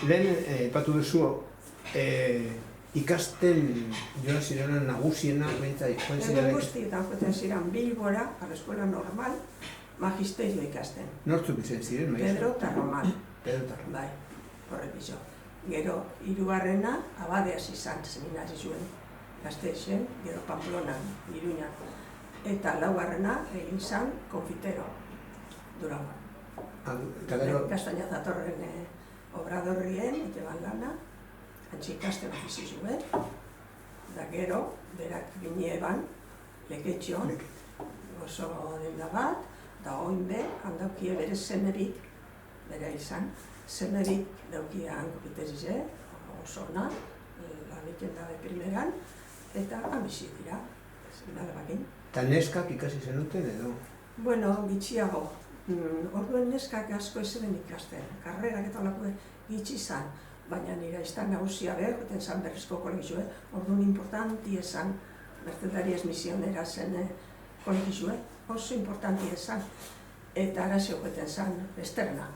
Lehen epatu duzu ikasten joan zirena nagusiena joan Egun guztietan joaten ziren Bilbora, a la escuela normal, magisterio ikasten. Nortzuk izan ziren? Pedro eta Roman. Pedro eta Roman. Bai, horrek iso. Gero, hirugarrena, abadeaz izan seminari zuen. Gasteixen, gero Pamplonan, Iruñan. Eta laugarrena egin zan konfitero, Durangon. Kastaina zatorren obradorrien, eteban lana, antxe ikasten ofizi zuen. Da gero, berak gineban, leketxon, oso denda bat, da oinde, handaukie bere zemerik, bere izan, zemerik daukian kopitezize, oso ona, laniken dabe primeran, eta amizi dira, zinale bakin. Eta neskak ikasi zenuten edo? Bueno, gitxiago. Orduen neskak asko ez zeben ikasten, karrerak eta olako gitxi zan, baina nire iztan nagusia behar, joten zan berrizko kolegizue, orduan importanti esan, Mercedarias misionera zen kolegizue, oso importanti esan, eta arazio joten zan Esterna.